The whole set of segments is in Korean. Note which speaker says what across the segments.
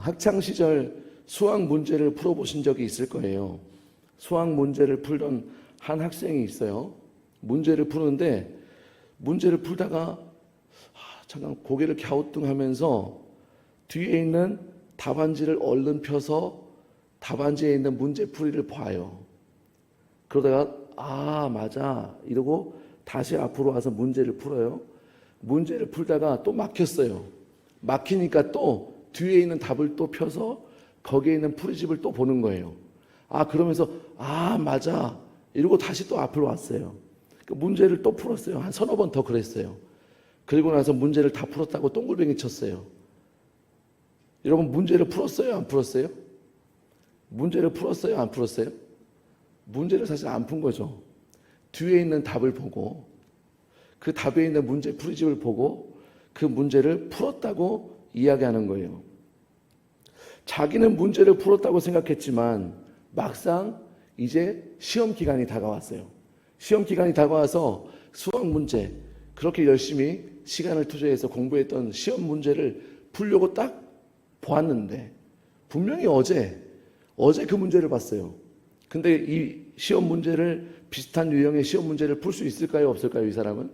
Speaker 1: 학창시절 수학 문제를 풀어보신 적이 있을 거예요. 수학 문제를 풀던 한 학생이 있어요. 문제를 푸는데 문제를 풀다가 잠깐 고개를 갸우뚱하면서 뒤에 있는 답안지를 얼른 펴서 답안지에 있는 문제풀이를 봐요. 그러다가 맞아 이러고 다시 앞으로 와서 문제를 풀어요. 문제를 풀다가 또 막혔어요. 막히니까 또 뒤에 있는 답을 또 펴서 거기에 있는 풀이집을 또 보는 거예요. 그러면서 맞아 이러고 다시 또 앞으로 왔어요. 문제를 또 풀었어요. 한 서너 번 더 그랬어요. 그리고 나서 문제를 다 풀었다고 동글뱅이 쳤어요. 여러분 문제를 풀었어요? 안 풀었어요? 문제를 풀었어요? 안 풀었어요? 문제를 사실 안 푼 거죠. 뒤에 있는 답을 보고 그 답에 있는 문제 풀이집을 보고 그 문제를 풀었다고 이야기하는 거예요. 자기는 문제를 풀었다고 생각했지만 막상 이제 시험 기간이 다가왔어요. 시험 기간이 다가와서 수학 문제 그렇게 열심히 시간을 투자해서 공부했던 시험 문제를 풀려고 딱 보았는데 분명히 어제 그 문제를 봤어요. 근데 이 시험 문제를 비슷한 유형의 시험 문제를 풀 수 있을까요? 없을까요? 이 사람은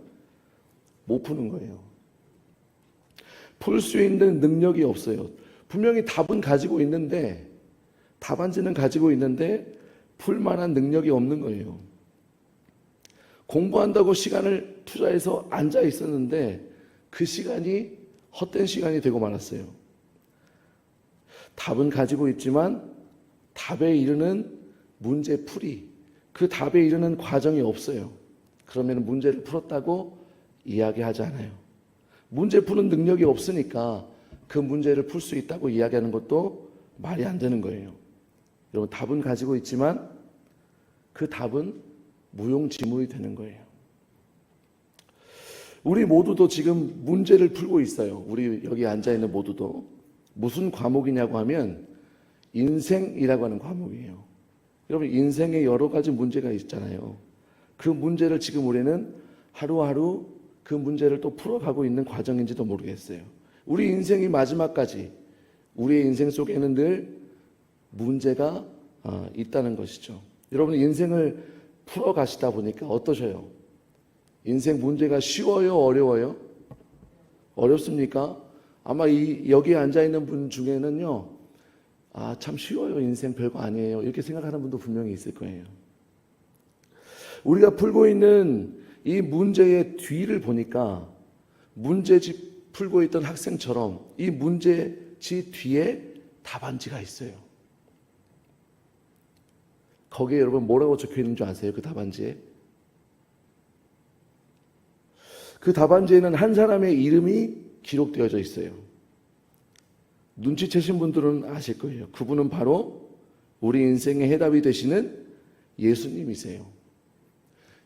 Speaker 1: 못 푸는 거예요. 풀 수 있는 능력이 없어요. 분명히 답은 가지고 있는데 답안지는 가지고 있는데 풀 만한 능력이 없는 거예요. 공부한다고 시간을 투자해서 앉아 있었는데 그 시간이 헛된 시간이 되고 말았어요. 답은 가지고 있지만 답에 이르는 문제 풀이, 그 답에 이르는 과정이 없어요. 그러면 문제를 풀었다고 이야기하지 않아요. 문제 푸는 능력이 없으니까 그 문제를 풀 수 있다고 이야기하는 것도 말이 안 되는 거예요. 여러분 답은 가지고 있지만 그 답은 무용지물이 되는 거예요. 우리 모두도 지금 문제를 풀고 있어요. 우리 여기 앉아있는 모두도. 무슨 과목이냐고 하면 인생이라고 하는 과목이에요. 여러분 인생에 여러 가지 문제가 있잖아요. 그 문제를 지금 우리는 하루하루 그 문제를 또 풀어가고 있는 과정인지도 모르겠어요. 우리 인생이 마지막까지 우리의 인생 속에는 늘 문제가 있다는 것이죠. 여러분 인생을 풀어가시다 보니까 어떠셔요? 인생 문제가 쉬워요? 어려워요? 어렵습니까? 아마 여기에 앉아있는 분 중에는요 참 쉬워요. 인생 별거 아니에요. 이렇게 생각하는 분도 분명히 있을 거예요. 우리가 풀고 있는 이 문제의 뒤를 보니까 문제집 풀고 있던 학생처럼 이 문제집 뒤에 답안지가 있어요. 거기에 여러분 뭐라고 적혀 있는 줄 아세요? 그 답안지에? 그 답안지에는 한 사람의 이름이 기록되어져 있어요. 눈치채신 분들은 아실 거예요. 그분은 바로 우리 인생의 해답이 되시는 예수님이세요.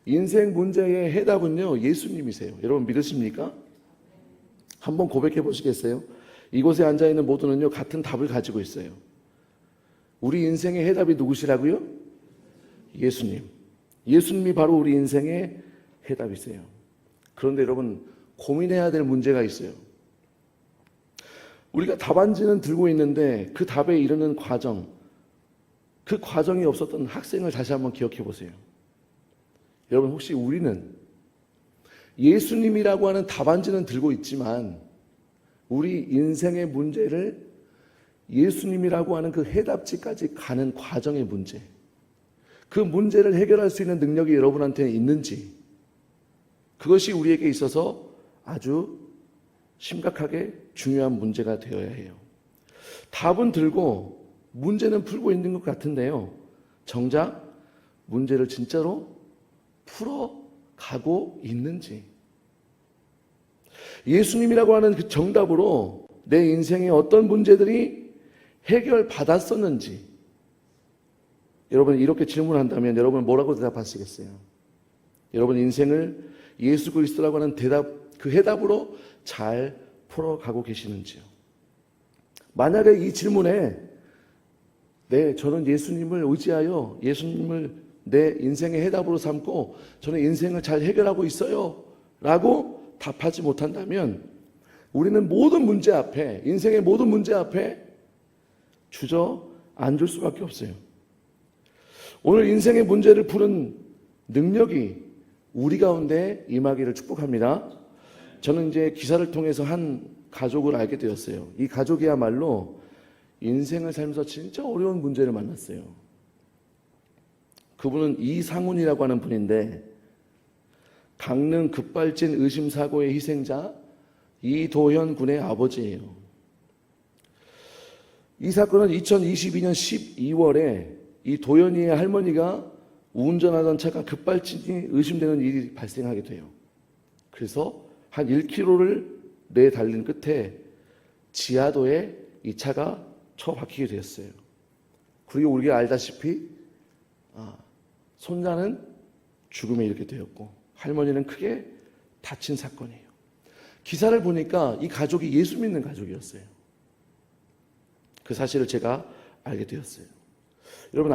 Speaker 1: 인생 문제의 해답은요 예수님이세요. 여러분 믿으십니까? 한번 고백해 보시겠어요? 이곳에 앉아있는 모두는요 같은 답을 가지고 있어요. 우리 인생의 해답이 누구시라고요? 예수님. 예수님이 바로 우리 인생의 해답이세요. 그런데 여러분 고민해야 될 문제가 있어요. 우리가 답안지는 들고 있는데 그 답에 이르는 과정, 그 과정이 없었던 학생을 다시 한번 기억해 보세요. 여러분 혹시 우리는 예수님이라고 하는 답안지는 들고 있지만 우리 인생의 문제를 예수님이라고 하는 그 해답지까지 가는 과정의 문제, 그 문제를 해결할 수 있는 능력이 여러분한테 있는지, 그것이 우리에게 있어서 아주 심각하게 중요한 문제가 되어야 해요. 답은 들고 문제는 풀고 있는 것 같은데요, 정작 문제를 진짜로 풀어가고 있는지, 예수님이라고 하는 그 정답으로 내 인생의 어떤 문제들이 해결받았었는지, 여러분 이렇게 질문한다면 여러분 뭐라고 대답하시겠어요? 여러분 인생을 예수 그리스도라고 하는 대답, 그 해답으로 잘 풀어가고 계시는지요? 만약에 이 질문에 네, 저는 예수님을 의지하여 예수님을 내 인생의 해답으로 삼고 저는 인생을 잘 해결하고 있어요 라고 답하지 못한다면 우리는 모든 문제 앞에, 인생의 모든 문제 앞에 주저앉을 수밖에 없어요. 오늘 인생의 문제를 푸는 능력이 우리 가운데 임하기를 축복합니다. 저는 이제 기사를 통해서 한 가족을 알게 되었어요. 이 가족이야말로 인생을 살면서 진짜 어려운 문제를 만났어요. 그분은 이상훈이라고 하는 분인데 강릉 급발진 의심사고의 희생자 이도현 군의 아버지예요. 이 사건은 2022년 12월에 이 도현이의 할머니가 운전하던 차가 급발진이 의심되는 일이 발생하게 돼요. 그래서 한 1km를 내달린 끝에 지하도에 이 차가 처박히게 되었어요. 그리고 우리가 알다시피 손자는 죽음에 이르게 되었고 할머니는 크게 다친 사건이에요. 기사를 보니까 이 가족이 예수 믿는 가족이었어요. 그 사실을 제가 알게 되었어요. 여러분,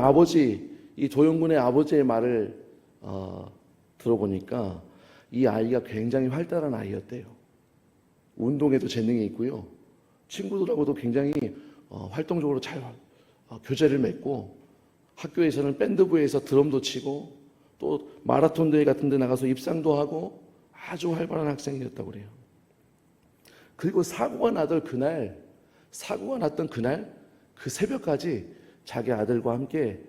Speaker 1: 이 도영군의 아버지의 말을 들어보니까 이 아이가 굉장히 활달한 아이였대요. 운동에도 재능이 있고요. 친구들하고도 굉장히 활동적으로 잘 교제를 맺고 학교에서는 밴드부에서 드럼도 치고 또 마라톤 대회 같은 데 나가서 입상도 하고 아주 활발한 학생이었다고 그래요. 그리고 사고가 났던 그날 그 새벽까지 자기 아들과 함께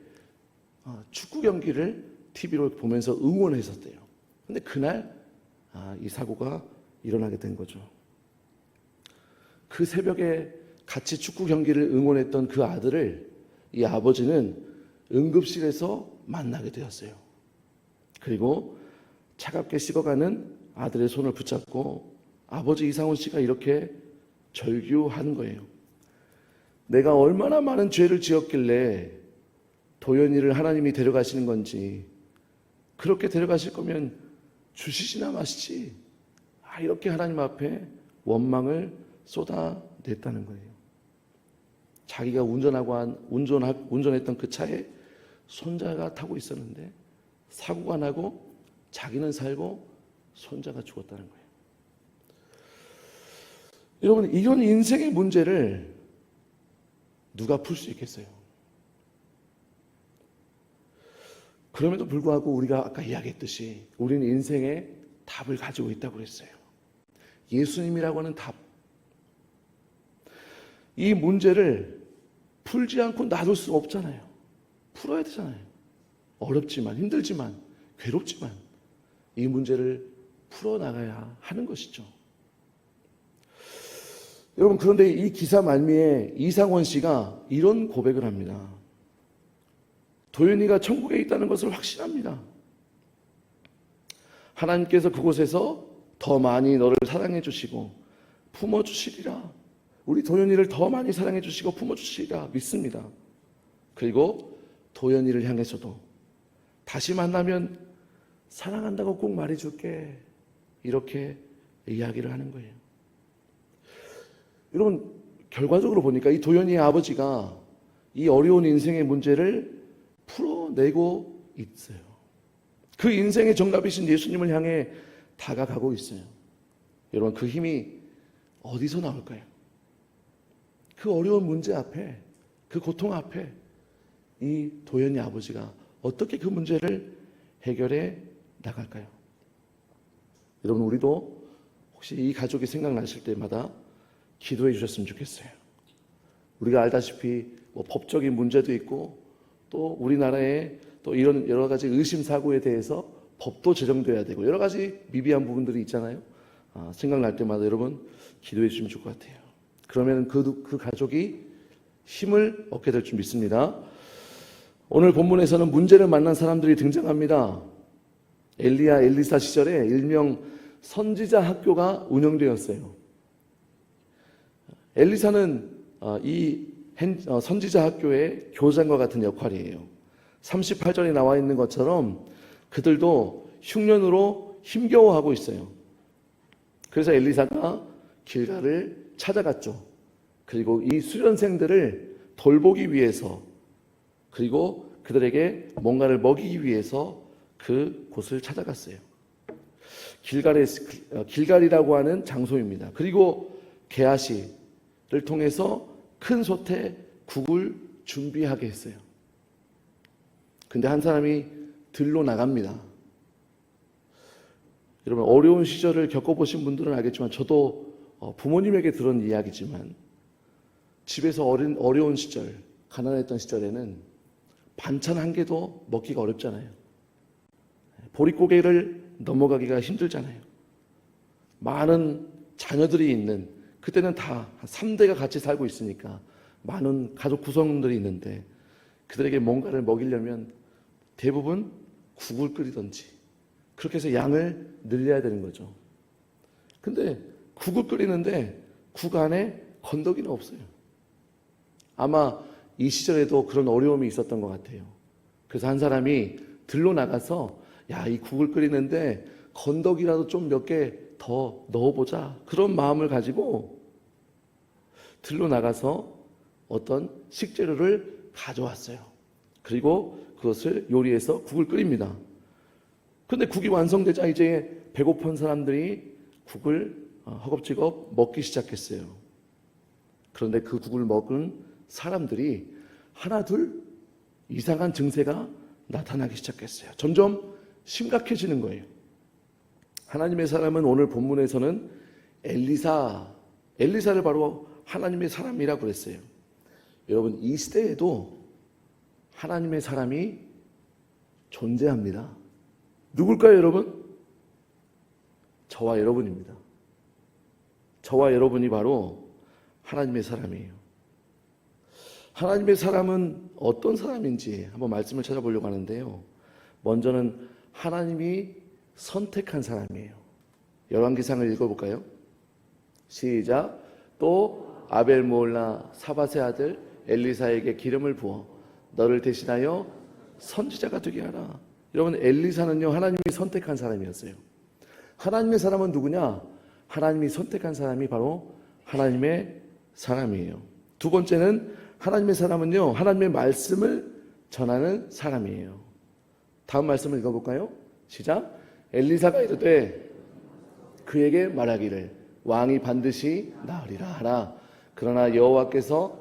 Speaker 1: 축구 경기를 TV로 보면서 응원했었대요. 근데 그날 이 사고가 일어나게 된 거죠. 그 새벽에 같이 축구 경기를 응원했던 그 아들을 이 아버지는 응급실에서 만나게 되었어요. 그리고 차갑게 식어가는 아들의 손을 붙잡고 아버지 이상훈 씨가 이렇게 절규하는 거예요. 내가 얼마나 많은 죄를 지었길래 도연이를 하나님이 데려가시는 건지, 그렇게 데려가실 거면 주시지나 마시지. 이렇게 하나님 앞에 원망을 쏟아냈다는 거예요. 자기가 운전했던 그 차에 손자가 타고 있었는데 사고가 나고 자기는 살고 손자가 죽었다는 거예요. 여러분, 이런 인생의 문제를 누가 풀 수 있겠어요? 그럼에도 불구하고 우리가 아까 이야기했듯이 우리는 인생의 답을 가지고 있다고 그랬어요. 예수님이라고 하는 답. 이 문제를 풀지 않고 놔둘 수 없잖아요. 풀어야 되잖아요. 어렵지만, 힘들지만, 괴롭지만 이 문제를 풀어나가야 하는 것이죠. 여러분, 그런데 이 기사 말미에 이상원 씨가 이런 고백을 합니다. 도윤이가 천국에 있다는 것을 확신합니다. 하나님께서 그곳에서 더 많이 너를 사랑해 주시고 품어주시리라. 우리 도윤이를 더 많이 사랑해 주시고 품어주시리라 믿습니다. 그리고 도윤이를 향해서도 다시 만나면 사랑한다고 꼭 말해줄게, 이렇게 이야기를 하는 거예요. 여러분, 결과적으로 보니까 이 도연이의 아버지가 이 어려운 인생의 문제를 풀어내고 있어요. 그 인생의 정답이신 예수님을 향해 다가가고 있어요. 여러분, 그 힘이 어디서 나올까요? 그 어려운 문제 앞에, 그 고통 앞에 이 도연이 아버지가 어떻게 그 문제를 해결해 나갈까요? 여러분, 우리도 혹시 이 가족이 생각나실 때마다 기도해 주셨으면 좋겠어요. 우리가 알다시피 법적인 문제도 있고 또 우리나라에 또 이런 여러 가지 의심 사고에 대해서 법도 제정돼야 되고 여러 가지 미비한 부분들이 있잖아요. 생각날 때마다 여러분 기도해 주시면 좋을 것 같아요. 그러면 그 가족이 힘을 얻게 될 줄 믿습니다. 오늘 본문에서는 문제를 만난 사람들이 등장합니다. 엘리야, 엘리사 시절에 일명 선지자 학교가 운영되었어요. 엘리사는 이 선지자 학교의 교장과 같은 역할이에요. 38절에 나와 있는 것처럼 그들도 흉년으로 힘겨워하고 있어요. 그래서 엘리사가 길갈을 찾아갔죠. 그리고 이 수련생들을 돌보기 위해서, 그리고 그들에게 뭔가를 먹이기 위해서 그 곳을 찾아갔어요. 길갈이라고 하는 장소입니다. 그리고 게하시를 통해서 큰 솥에 국을 준비하게 했어요. 근데 한 사람이 들로 나갑니다. 여러분, 어려운 시절을 겪어보신 분들은 알겠지만, 저도 부모님에게 들은 이야기지만, 집에서 어려운 시절, 가난했던 시절에는 반찬 한 개도 먹기가 어렵잖아요. 보릿고개를 넘어가기가 힘들잖아요. 많은 자녀들이 있는, 그때는 다 3대가 같이 살고 있으니까 많은 가족 구성원들이 있는데, 그들에게 뭔가를 먹이려면 대부분 국을 끓이든지 그렇게 해서 양을 늘려야 되는 거죠. 근데 국을 끓이는데 국 안에 건더기는 없어요. 아마 이 시절에도 그런 어려움이 있었던 것 같아요. 그래서 한 사람이 들로 나가서, 야, 이 국을 끓이는데 건더기라도 좀 몇 개 더 넣어보자, 그런 마음을 가지고 들로 나가서 어떤 식재료를 가져왔어요. 그리고 그것을 요리해서 국을 끓입니다. 근데 국이 완성되자 이제 배고픈 사람들이 국을 허겁지겁 먹기 시작했어요. 그런데 그 국을 먹은 사람들이 하나 둘 이상한 증세가 나타나기 시작했어요. 점점 심각해지는 거예요. 하나님의 사람은 오늘 본문에서는 엘리사를 바로 하나님의 사람이라고 그랬어요. 여러분, 이 시대에도 하나님의 사람이 존재합니다. 누굴까요, 여러분? 저와 여러분입니다. 저와 여러분이 바로 하나님의 사람이에요. 하나님의 사람은 어떤 사람인지 한번 말씀을 찾아보려고 하는데요. 먼저는 하나님이 선택한 사람이에요. 열왕기상을 읽어볼까요? 시작. 또 아벨 모올라 사밧의 아들 엘리사에게 기름을 부어 너를 대신하여 선지자가 되게 하라. 여러분, 엘리사는요, 하나님이 선택한 사람이었어요. 하나님의 사람은 누구냐? 하나님이 선택한 사람이 바로 하나님의 사람이에요. 두 번째는 하나님의 사람은요, 하나님의 말씀을 전하는 사람이에요. 다음 말씀을 읽어볼까요? 시작. 엘리사가 이르되 그에게 말하기를 왕이 반드시 나으리라 하라. 그러나 여호와께서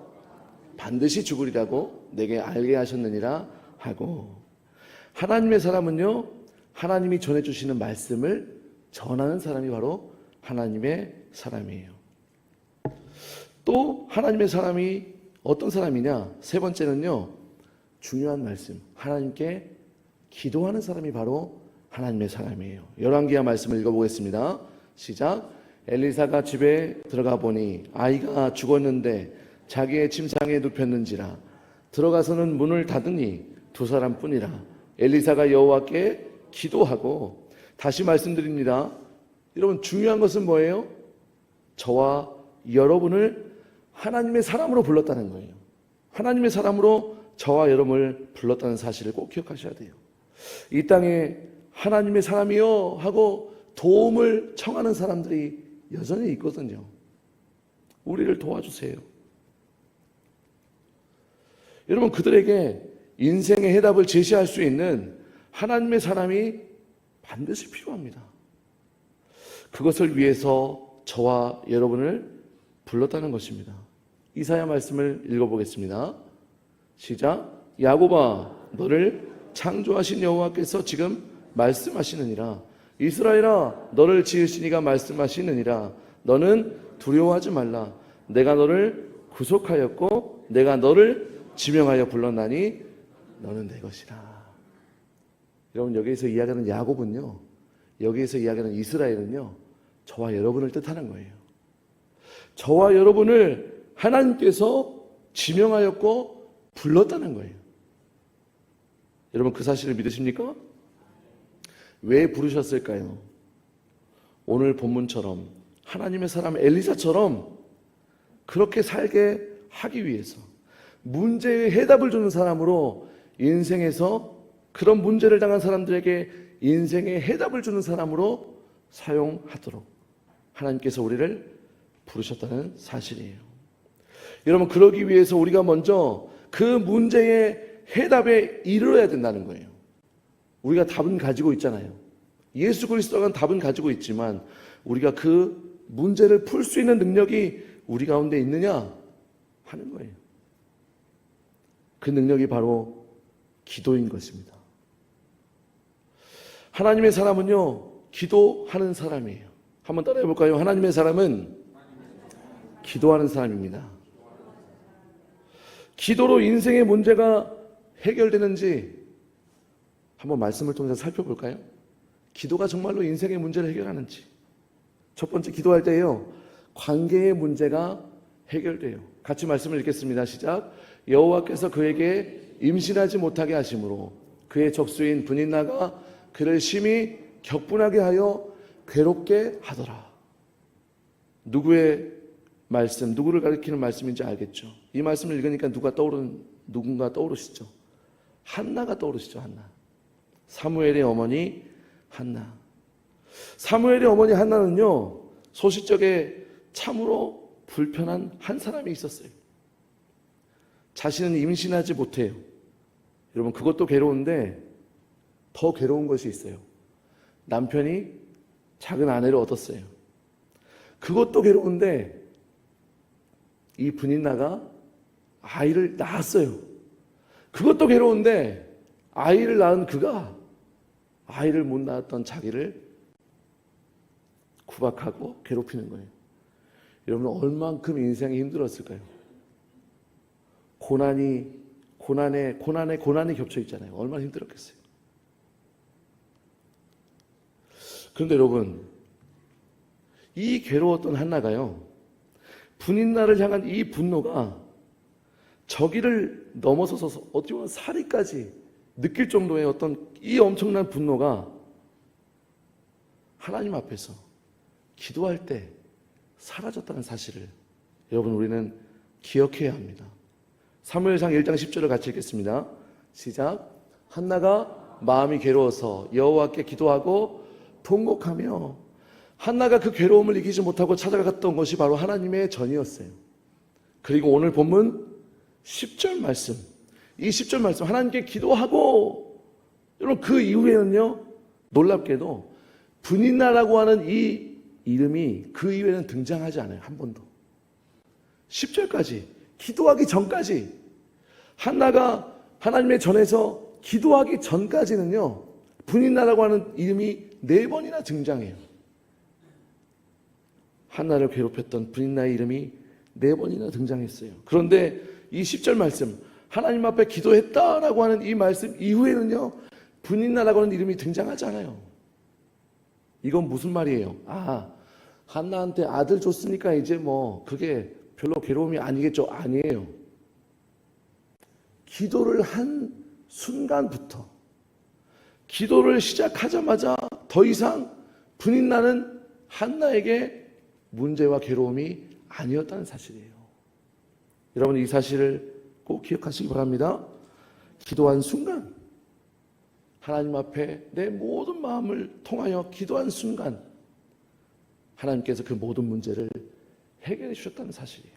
Speaker 1: 반드시 죽으리라고 내게 알게 하셨느니라 하고. 하나님의 사람은요, 하나님이 전해주시는 말씀을 전하는 사람이 바로 하나님의 사람이에요. 또 하나님의 사람이 어떤 사람이냐? 세 번째는요, 중요한 말씀, 하나님께 기도하는 사람이 바로 하나님의 사람이에요. 열왕기하 말씀을 읽어보겠습니다. 시작. 엘리사가 집에 들어가 보니 아이가 죽었는데 자기의 침상에 눕혔는지라. 들어가서는 문을 닫으니 두 사람뿐이라. 엘리사가 여호와께 기도하고. 다시 말씀드립니다. 여러분, 중요한 것은 뭐예요? 저와 여러분을 하나님의 사람으로 불렀다는 거예요. 하나님의 사람으로 저와 여러분을 불렀다는 사실을 꼭 기억하셔야 돼요. 이 땅에 하나님의 사람이요 하고 도움을 청하는 사람들이 여전히 있거든요. 우리를 도와주세요. 여러분, 그들에게 인생의 해답을 제시할 수 있는 하나님의 사람이 반드시 필요합니다. 그것을 위해서 저와 여러분을 불렀다는 것입니다. 이사야 말씀을 읽어보겠습니다. 시작. 야곱아, 너를 창조하신 여호와께서 지금 말씀하시느니라. 이스라엘아, 너를 지으신 이가 말씀하시느니라. 너는 두려워하지 말라. 내가 너를 구속하였고 내가 너를 지명하여 불렀나니 너는 내 것이라. 여러분, 여기에서 이야기하는 야곱은요, 여기에서 이야기하는 이스라엘은요, 저와 여러분을 뜻하는 거예요. 저와 여러분을 하나님께서 지명하였고 불렀다는 거예요. 여러분, 그 사실을 믿으십니까? 왜 부르셨을까요? 오늘 본문처럼 하나님의 사람 엘리사처럼 그렇게 살게 하기 위해서, 문제의 해답을 주는 사람으로 인생에서 그런 문제를 당한 사람들에게 인생의 해답을 주는 사람으로 사용하도록 하나님께서 우리를 부르셨다는 사실이에요. 여러분, 그러기 위해서 우리가 먼저 그 문제의 해답에 이르러야 된다는 거예요. 우리가 답은 가지고 있잖아요. 예수 그리스도가 답은 가지고 있지만 우리가 그 문제를 풀 수 있는 능력이 우리 가운데 있느냐 하는 거예요. 그 능력이 바로 기도인 것입니다. 하나님의 사람은요, 기도하는 사람이에요. 한번 따라해 볼까요? 하나님의 사람은 기도하는 사람입니다. 기도로 인생의 문제가 해결되는지 한번 말씀을 통해서 살펴볼까요? 기도가 정말로 인생의 문제를 해결하는지. 첫 번째, 기도할 때요, 관계의 문제가 해결돼요. 같이 말씀을 읽겠습니다. 시작. 여호와께서 그에게 임신하지 못하게 하심으로 그의 적수인 브닛나가 그를 심히 격분하게 하여 괴롭게 하더라. 누구의 말씀, 누구를 가리키는 말씀인지 알겠죠? 이 말씀을 읽으니까 누군가 떠오르시죠? 한나가 떠오르시죠? 한나. 사무엘의 어머니 한나. 사무엘의 어머니 한나는요, 소시적에 참으로 불편한 한 사람이 있었어요. 자신은 임신하지 못해요. 여러분, 그것도 괴로운데 더 괴로운 것이 있어요. 남편이 작은 아내를 얻었어요. 그것도 괴로운데 이 브닛나가 아이를 낳았어요. 그것도 괴로운데 아이를 낳은 그가 아이를 못 낳았던 자기를 구박하고 괴롭히는 거예요. 여러분, 얼만큼 인생이 힘들었을까요? 고난에 겹쳐 있잖아요. 얼마나 힘들었겠어요. 그런데 여러분, 이 괴로웠던 한나가요, 브닛나를 향한 이 분노가 저기를 넘어서서 어떻게 보면 살인까지 느낄 정도의 어떤 이 엄청난 분노가 하나님 앞에서 기도할 때 사라졌다는 사실을 여러분, 우리는 기억해야 합니다. 사무엘상 1장 10절을 같이 읽겠습니다. 시작. 한나가 마음이 괴로워서 여호와께 기도하고 통곡하며, 한나가 그 괴로움을 이기지 못하고 찾아갔던 것이 바로 하나님의 전이었어요. 그리고 오늘 본문 10절 말씀, 이 10절 말씀, 하나님께 기도하고, 여러분, 그 이후에는요, 놀랍게도 브닛나라고 하는 이 이름이 그 이후에는 등장하지 않아요. 한 번도. 10절까지, 기도하기 전까지, 한나가 하나님의 전에서 기도하기 전까지는요, 브닛나라고 하는 이름이 4번이나 등장해요. 한나를 괴롭혔던 브닛나의 이름이 4번이나 등장했어요. 그런데 이 10절 말씀, 하나님 앞에 기도했다라고 하는 이 말씀 이후에는요, 브닛나라고 하는 이름이 등장하지 않아요. 이건 무슨 말이에요? 한나한테 아들 줬으니까 이제 뭐 그게 별로 괴로움이 아니겠죠? 아니에요. 기도를 한 순간부터, 기도를 시작하자마자 더 이상 브닛나는 한나에게 문제와 괴로움이 아니었다는 사실이에요. 여러분, 이 사실을 꼭 기억하시기 바랍니다. 기도한 순간, 하나님 앞에 내 모든 마음을 통하여 기도한 순간, 하나님께서 그 모든 문제를 해결해 주셨다는 사실이에요.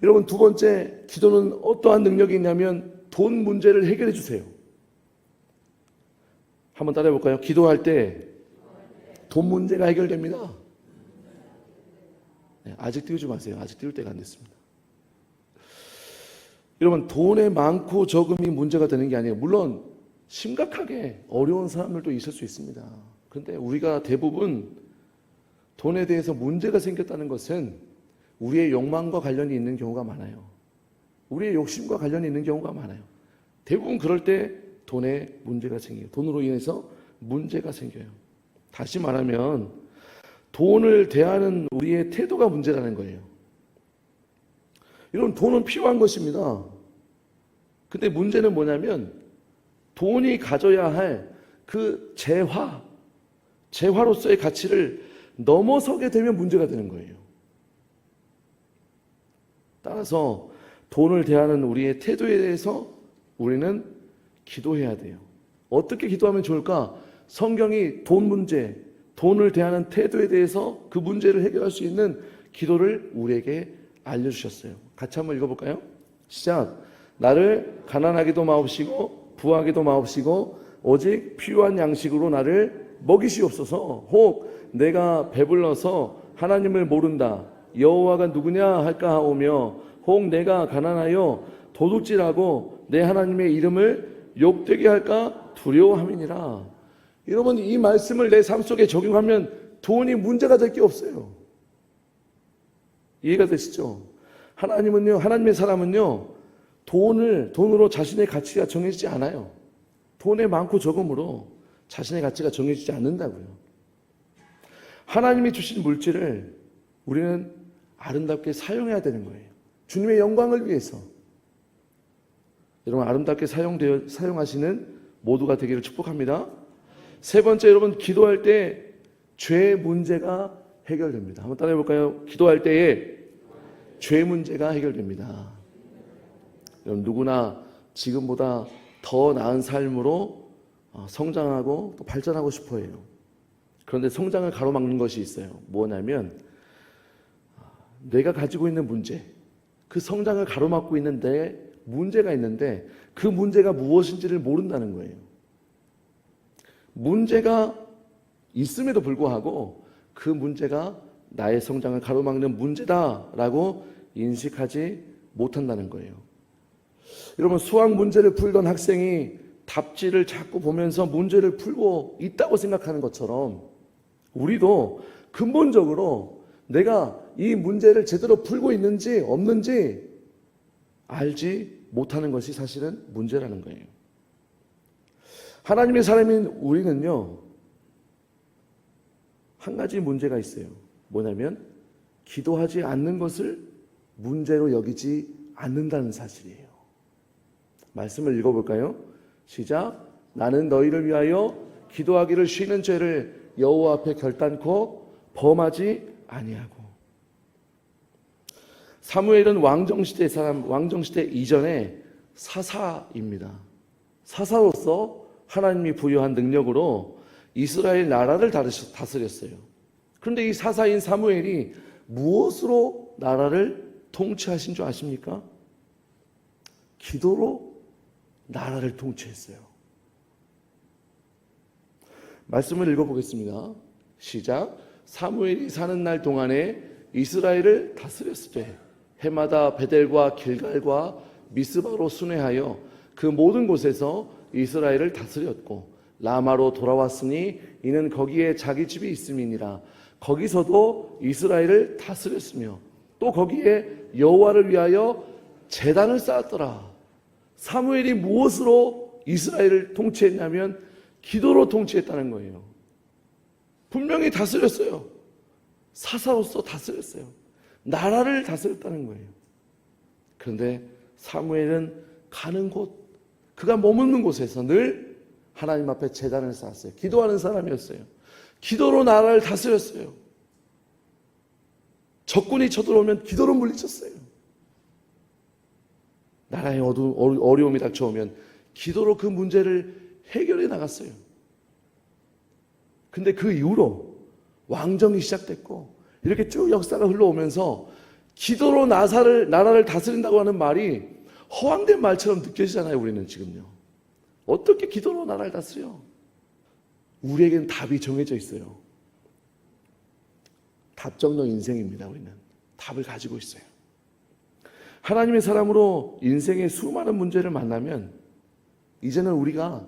Speaker 1: 여러분, 두 번째, 기도는 어떠한 능력이 있냐면 돈 문제를 해결해 주세요. 한번 따라해 볼까요? 기도할 때 돈 문제가 해결됩니다. 네, 아직 띄우지 마세요. 아직 띄울 때가 안 됐습니다. 여러분, 돈의 많고 적음이 문제가 되는 게 아니에요. 물론 심각하게 어려운 사람들도 있을 수 있습니다. 그런데 우리가 대부분 돈에 대해서 문제가 생겼다는 것은 우리의 욕망과 관련이 있는 경우가 많아요. 우리의 욕심과 관련이 있는 경우가 많아요. 대부분 그럴 때 돈에 문제가 생겨요. 돈으로 인해서 문제가 생겨요. 다시 말하면 돈을 대하는 우리의 태도가 문제라는 거예요. 여러분, 돈은 필요한 것입니다. 근데 문제는 뭐냐면 돈이 가져야 할 그 재화로서의 가치를 넘어서게 되면 문제가 되는 거예요. 따라서 돈을 대하는 우리의 태도에 대해서 우리는 기도해야 돼요. 어떻게 기도하면 좋을까? 성경이 돈 문제, 돈을 대하는 태도에 대해서 그 문제를 해결할 수 있는 기도를 우리에게 알려주셨어요. 같이 한번 읽어볼까요? 시작. 나를 가난하게도 마옵시고 부하게도 마옵시고 오직 필요한 양식으로 나를 먹이시옵소서. 혹 내가 배불러서 하나님을 모른다, 여호와가 누구냐 할까 하오며, 혹 내가 가난하여 도둑질하고 내 하나님의 이름을 욕되게 할까 두려워함이니라. 여러분, 이 말씀을 내 삶 속에 적용하면 돈이 문제가 될 게 없어요. 이해가 되시죠? 하나님은요, 하나님의 사람은요, 돈으로 자신의 가치가 정해지지 않아요. 돈의 많고 적음으로 자신의 가치가 정해지지 않는다고요. 하나님이 주신 물질을 우리는 아름답게 사용해야 되는 거예요. 주님의 영광을 위해서. 여러분, 아름답게 사용하시는 모두가 되기를 축복합니다. 세 번째, 여러분, 기도할 때 죄 문제가 해결됩니다. 한번 따라해 볼까요? 기도할 때에 죄 문제가 해결됩니다. 여러분, 누구나 지금보다 더 나은 삶으로 성장하고 또 발전하고 싶어 해요. 그런데 성장을 가로막는 것이 있어요. 뭐냐면 내가 가지고 있는 문제, 그 성장을 가로막고 있는데 문제가 있는데 그 문제가 무엇인지를 모른다는 거예요. 문제가 있음에도 불구하고 그 문제가 나의 성장을 가로막는 문제다라고 인식하지 못한다는 거예요. 여러분, 수학 문제를 풀던 학생이 답지를 자꾸 보면서 문제를 풀고 있다고 생각하는 것처럼 우리도 근본적으로 내가 이 문제를 제대로 풀고 있는지 없는지 알지 못하는 것이 사실은 문제라는 거예요. 하나님의 사람인 우리는요, 한 가지 문제가 있어요. 뭐냐면 기도하지 않는 것을 문제로 여기지 않는다는 사실이에요. 말씀을 읽어볼까요? 시작. 나는 너희를 위하여 기도하기를 쉬는 죄를 여호와 앞에 결단코 범하지 아니하고. 사무엘은 왕정시대 이전에 사사입니다. 사사로서 하나님이 부여한 능력으로 이스라엘 나라를 다스렸어요. 그런데 이 사사인 사무엘이 무엇으로 나라를 통치하신 줄 아십니까? 기도로 나라를 통치했어요. 말씀을 읽어보겠습니다. 시작. 사무엘이 사는 날 동안에 이스라엘을 다스렸을 때 해마다 베델과 길갈과 미스바로 순회하여 그 모든 곳에서 이스라엘을 다스렸고, 라마로 돌아왔으니 이는 거기에 자기 집이 있음이니라. 거기서도 이스라엘을 다스렸으며 또 거기에 여호와를 위하여 제단을 쌓았더라. 사무엘이 무엇으로 이스라엘을 통치했냐면 기도로 통치했다는 거예요. 분명히 다스렸어요. 사사로서 다스렸어요. 나라를 다스렸다는 거예요. 그런데 사무엘은 가는 곳, 그가 머무는 곳에서 늘 하나님 앞에 제단을 쌓았어요. 기도하는 사람이었어요. 기도로 나라를 다스렸어요. 적군이 쳐들어오면 기도로 물리쳤어요. 나라에 어려움이 닥쳐오면 기도로 그 문제를 해결해 나갔어요. 근데 그 이후로 왕정이 시작됐고 이렇게 쭉 역사가 흘러오면서 기도로 나라를 다스린다고 하는 말이 허황된 말처럼 느껴지잖아요. 우리는 지금요. 어떻게 기도로 나라를 다스려? 우리에게는 답이 정해져 있어요. 답정너 인생입니다. 우리는 답을 가지고 있어요. 하나님의 사람으로 인생의 수많은 문제를 만나면 이제는 우리가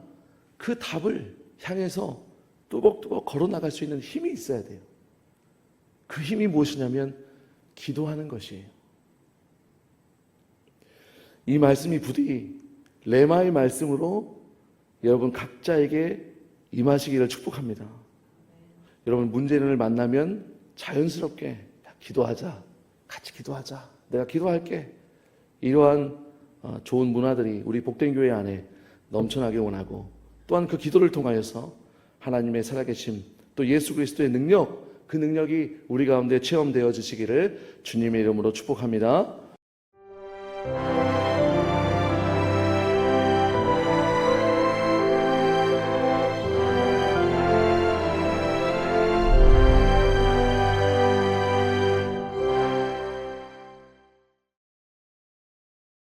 Speaker 1: 그 답을 향해서 뚜벅뚜벅 걸어나갈 수 있는 힘이 있어야 돼요. 그 힘이 무엇이냐면 기도하는 것이에요. 이 말씀이 부디 레마의 말씀으로 여러분 각자에게 임하시기를 축복합니다. 여러분, 문제를 만나면 자연스럽게 기도하자, 같이 기도하자, 내가 기도할게, 이러한 좋은 문화들이 우리 복된교회 안에 넘쳐나게 원하고, 또한 그 기도를 통하여서 하나님의 살아계심, 또 예수 그리스도의 능력, 그 능력이 우리 가운데 체험되어 지시기를 주님의 이름으로 축복합니다.